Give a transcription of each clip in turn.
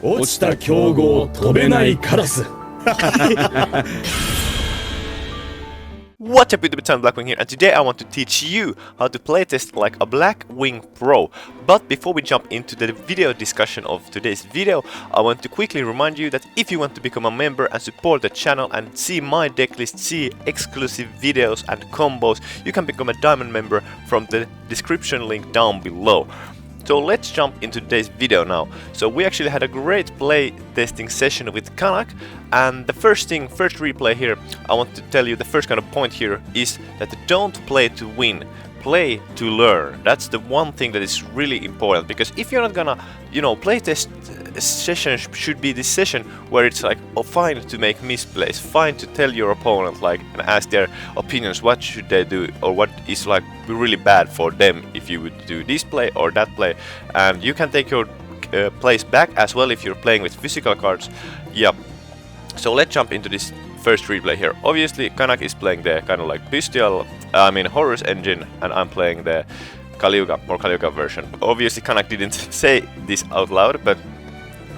落ちた競合飛べないカラス What's up YouTube, it's Blackwing here, and today I want to teach you how to playtest like a Blackwing Pro. But before we jump into the video discussion of today's video, I want to quickly remind you that if you want to become a member and support the channel and see my decklist, see exclusive videos and combos, you can become a diamond member from the description link down below. So let's jump into today's video now. So we actually had a great play testing session with Kanak, and the first replay here, I want to tell you the first kind of point here is that don't play to win, play to learn. That's the one thing that is really important, because if you're not gonna, play test sessions should be this session where it's like, oh, fine to make misplays, fine to tell your opponent like and ask their opinions, what should they do or what is like really bad for them if you would do this play or that play, and you can take your plays back as well if you're playing with physical cards. Yeah, so let's jump into this first replay here. Obviously Kanak is playing the kind of like bestial, Horus engine, and I'm playing the Kaliuga version. Obviously Kanak didn't say this out loud, but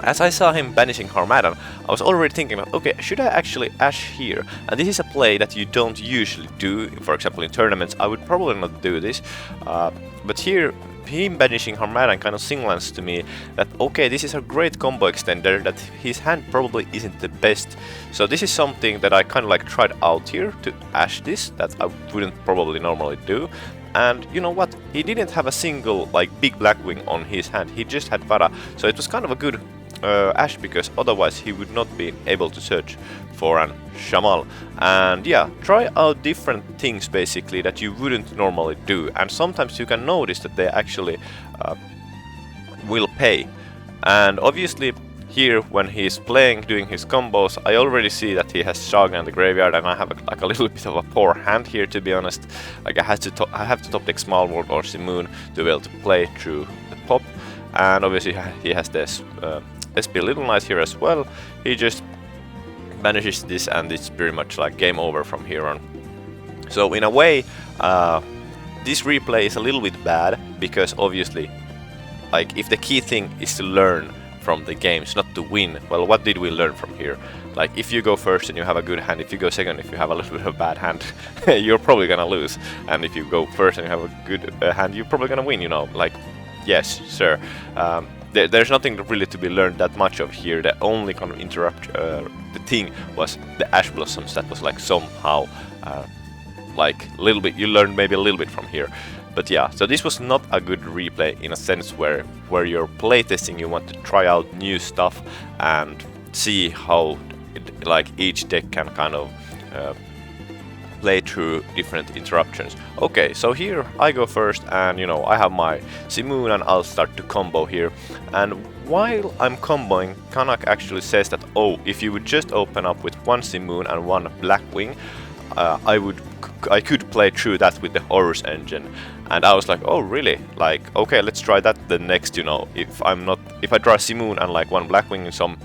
as I saw him banishing Harmadan, I was already thinking, okay, should I actually Ash here? And this is a play that you don't usually do. For example, in tournaments, I would probably not do this. But here, him banishing Harmadan kind of signals to me that, okay, this is a great combo extender, that his hand probably isn't the best. So this is something that I kind of like tried out here to Ash this, that I wouldn't probably normally do. And you know what? He didn't have a single like big Blackwing on his hand, he just had Vara. So it was kind of a good Ash, because otherwise he would not be able to search for an Shamal. And yeah, try out different things basically that you wouldn't normally do, and sometimes you can notice that they actually will pay. And obviously here when he's playing, doing his combos, I already see that he has Shaga in the graveyard, and I have like a little bit of a poor hand here, to be honest. Like I have to top deck Small World or Simoon to be able to play through the pop. And obviously he has this SP Little Knight here as well. He just banishes this, and it's pretty much like game over from here on. So in a way, this replay is a little bit bad, because obviously, like, if the key thing is to learn from the games, not to win, well, what did we learn from here? Like, if you go first and you have a good hand, if you go second, if you have a little bit of a bad hand, you're probably gonna lose. And if you go first and you have a good hand, you're probably gonna win, like, yes, sir. There's nothing really to be learned that much of here. The only kind of the thing was the Ash Blossoms that was like somehow like a little bit, you learned maybe a little bit from here. But yeah, so this was not a good replay in a sense where you're playtesting, you want to try out new stuff and see how like each deck can kind of play through different interruptions. Okay, so here I go first, and I have my Simoon, and I'll start to combo here. And while I'm comboing, Kanak actually says that, oh, if you would just open up with one Simoon and one Blackwing, I could play through that with the Horus engine. And I was like, oh really? Like, okay, let's try that the next, if I draw Simoon and like one Blackwing in some,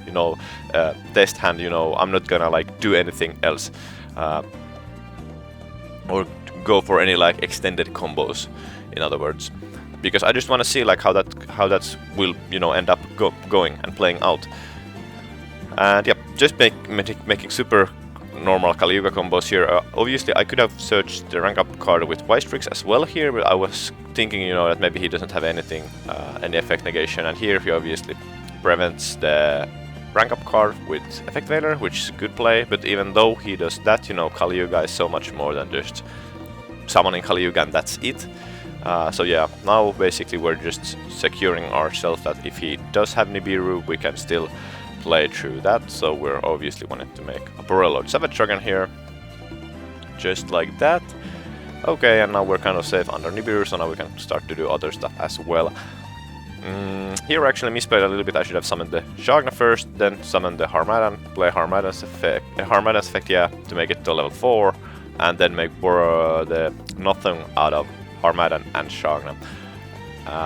test hand, I'm not gonna like do anything else. Or go for any like extended combos, in other words, because I just want to see like how that will end up going and playing out. And yeah, just making super normal Kaliuga combos here. Obviously I could have searched the rank up card with Wystrix as well here, but I was thinking that maybe he doesn't have anything, any effect negation, and here he obviously prevents the rank up card with Effect Veiler, which is a good play. But even though he does that, Kaliuga is so much more than just summoning Kaliuga and that's it. So yeah, now basically we're just securing ourselves that if he does have Nibiru, we can still play through that. So we're obviously wanting to make a Borrelord Savage Dragon here, just like that. Okay, and now we're kind of safe under Nibiru, so now we can start to do other stuff as well. Here I actually misplayed a little bit. I should have summoned the Shagna first, then summoned the Harmadan, play Harmadan's effect, yeah, to make it to level 4, and then make the nothing out of Harmadan and Shagna.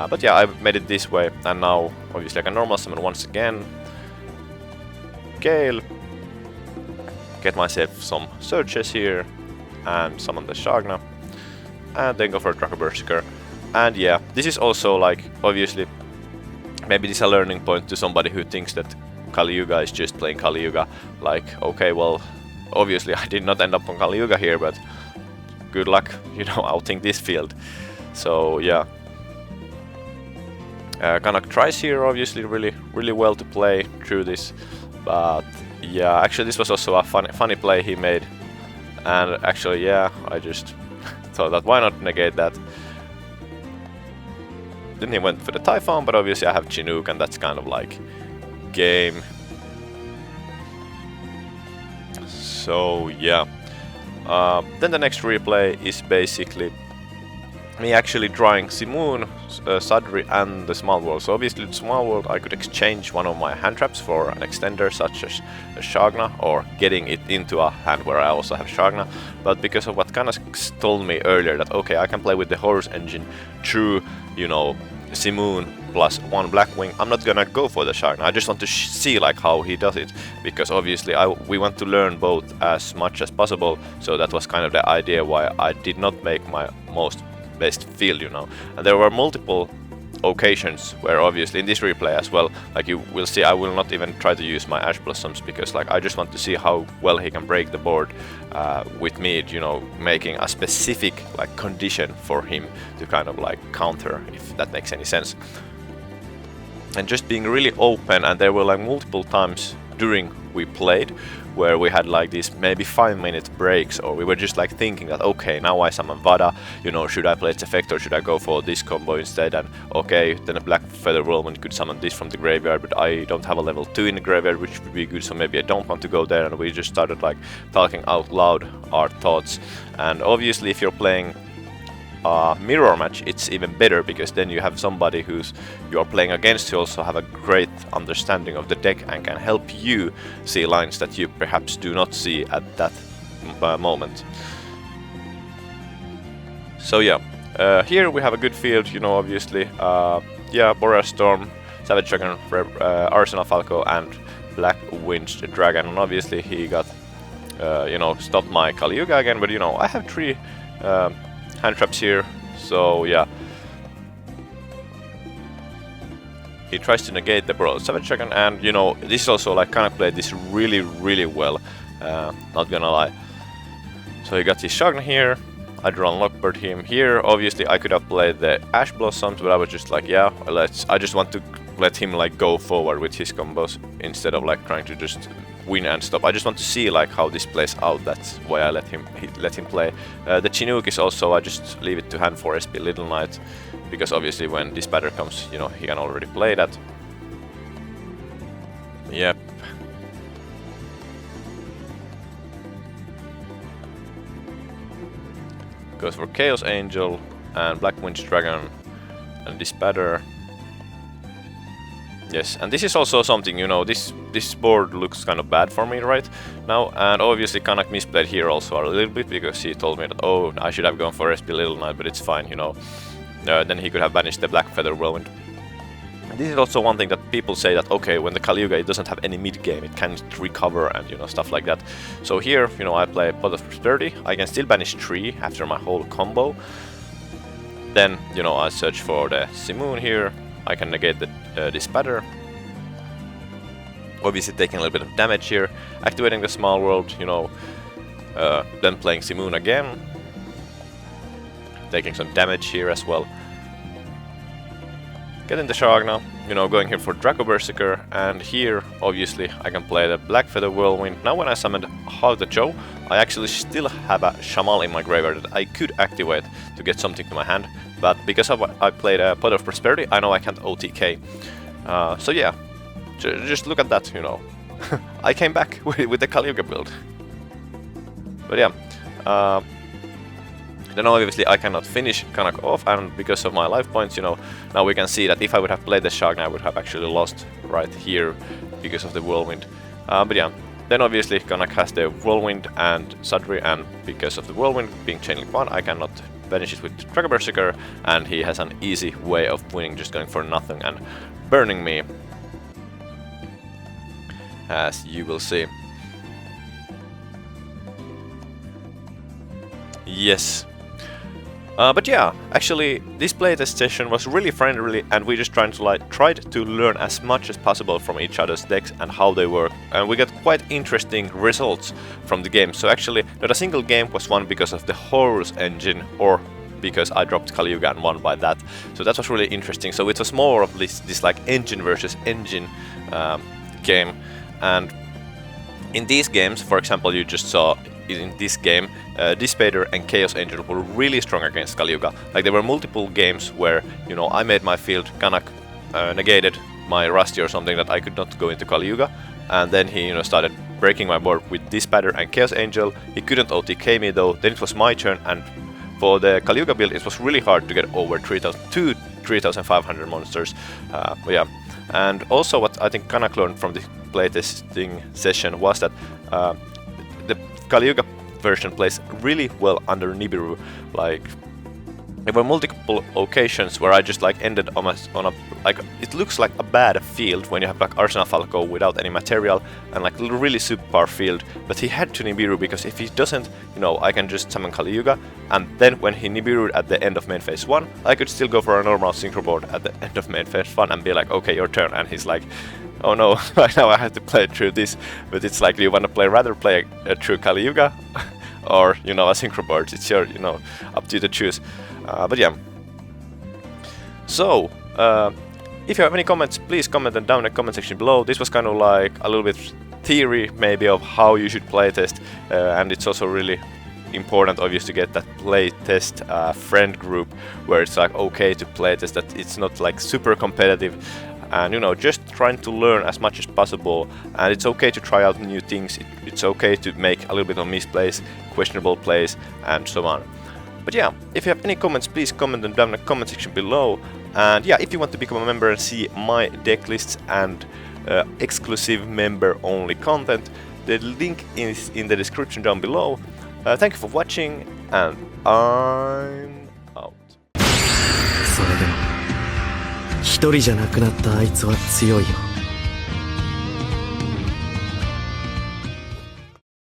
But yeah, I made it this way, and now obviously I can normal summon once again. Gale, get myself some searches here, and summon the Shagna, and then go for a Draco Berserker. And yeah, this is also like, obviously, maybe this is a learning point to somebody who thinks that Kaliuga is just playing Kaliuga. Like, okay, well, obviously I did not end up on Kaliuga here, but good luck, you know, outing this field. So yeah. Kanak tries here, obviously really well to play through this, but yeah, actually this was also a funny play he made, and actually yeah, I just thought that why not negate that. Then he went for the Typhoon, but obviously I have Chinook, and that's kind of like game. So yeah. Then the next replay is basically me actually drawing Simoon, Sadri and the Small World. So obviously the Small World I could exchange one of my hand traps for an extender such as a Shagna, or getting it into a hand where I also have Shagna. But because of what Kanas told me earlier, that okay, I can play with the Horus engine through, you know, Simoon plus one Blackwing, I'm not gonna go for the Shagna. I just want to see like how he does it, because obviously we want to learn both as much as possible. So that was kind of the idea why I did not make my most best field, you know. And there were multiple occasions where obviously in this replay as well, like you will see, I will not even try to use my Ash Blossoms, because like I just want to see how well he can break the board with me, you know, making a specific like condition for him to kind of like counter, if that makes any sense. And just being really open, and there were like multiple times during we played where we had like these maybe 5-minute breaks, or we were just like thinking that okay, now I summon Vada, you know, should I play its effect or should I go for this combo instead? And okay, then a Black Feather Whirlwind could summon this from the graveyard, but I don't have a level 2 in the graveyard, which would be good, so maybe I don't want to go there. And we just started like talking out loud our thoughts. And obviously if you're playing mirror match, it's even better, because then you have somebody who's you are playing against who also have a great understanding of the deck and can help you see lines that you perhaps do not see at that moment. So yeah, here we have a good field, you know, obviously. Yeah, Boreal Storm, Savage Dragon, Arsenal Falco, and Black Winged Dragon. And obviously he got, you know, stopped my Kaliuga again, but you know, I have 3 hand traps here, so yeah. He tries to negate the Boreal Savage Dragon, and you know, this is also like kind of played this really well, not gonna lie. So he got his Shagna here, I draw on Lockbird him here. Obviously I could have played the Ash Blossoms, but I was just like, yeah, I just want to let him like go forward with his combos instead of like trying to just win and stop. I just want to see like how this plays out. That's why I let him play. The Chinook is also, I just leave it to hand for SP Little Knight, because obviously when this batter comes, you know, he can already play that. Yep. Goes for Chaos Angel and Black Winged Dragon and this batter. Yes, and this is also something, you know, this board looks kind of bad for me right now, and obviously Kanak misplayed here also a little bit, because he told me that, oh, I should have gone for SP Little Knight, but it's fine, you know. Then he could have banished the Black Feather Whirlwind. This is also one thing that people say that, okay, when the Kaliuga, it doesn't have any mid-game, it can't recover and, you know, stuff like that. So here, you know, I play Pot of Prosperity, I can still banish 3 after my whole combo. Then, you know, I search for the Simoon here, I can negate the this batter. Obviously taking a little bit of damage here, activating the Small World, you know, then playing Simoon again, taking some damage here as well. Getting the Shagna, you know, going here for Draco Berserker, and here obviously I can play the Black Feather Whirlwind. Now when I summoned Hog the Joe, I actually still have a Shamal in my graveyard that I could activate to get something to my hand, but because of I played a Pot of Prosperity, I know I can't OTK. So yeah, just look at that, you know. I came back with the Kaliuga build. But yeah, then obviously I cannot finish Kanak off, and because of my life points, you know, now we can see that if I would have played the Shagna, I would have actually lost right here because of the Whirlwind. But yeah, then obviously Kanak has the Whirlwind and Sadri, and because of the Whirlwind being Chainlink 1, I cannot banish it with Draco Berserker, and he has an easy way of winning, just going for nothing and burning me, as you will see. Yes. But yeah, actually, this playtest session was really friendly, and we just tried to learn as much as possible from each other's decks and how they work, and we got quite interesting results from the game. So actually, not a single game was won because of the Horus engine, or because I dropped Kaliuga and won by that. So that was really interesting. So it was more of this like engine versus engine game, and in these games, for example, you just saw in this game, Dissipator and Chaos Angel were really strong against Kaliuga. Like there were multiple games where, you know, I made my field, Kanak negated my Rusty or something that I could not go into Kaliuga, and then he, you know, started breaking my board with Dissipator and Chaos Angel. He couldn't OTK me though. Then it was my turn, and for the Kaliuga build, it was really hard to get over 3,500 monsters. But yeah, and also what I think Kanak learned from the playtesting session was that the Kaliuga version plays really well under Nibiru. Like there were multiple occasions where I just like ended on a like it looks like a bad field when you have like Arsenal Falco without any material and like really subpar field, but he had to Nibiru because if he doesn't, you know, I can just summon Kaliuga, and then when he Nibiru'd at the end of main phase 1, I could still go for a normal synchro board at the end of main phase 1 and be like, okay, your turn, and he's like, oh no, now I have to play through this. But it's like, do you want to rather play a true Kaliuga or, you know, a synchro board? It's your, you know, up to you to choose. But yeah. So, if you have any comments, please comment them down in the comment section below. This was kind of like a little bit theory maybe of how you should playtest, and it's also really important obviously to get that playtest friend group where it's like okay to playtest, that it's not like super competitive, and you know, just trying to learn as much as possible, and it's okay to try out new things, it's okay to make a little bit of misplays, questionable plays, and so on. But yeah, if you have any comments, please comment them down in the comment section below. And yeah, if you want to become a member and see my deck lists and exclusive member-only content, the link is in the description down below. Thank you for watching, and I'm out. それでも一人じゃなくなったあいつは強いよ。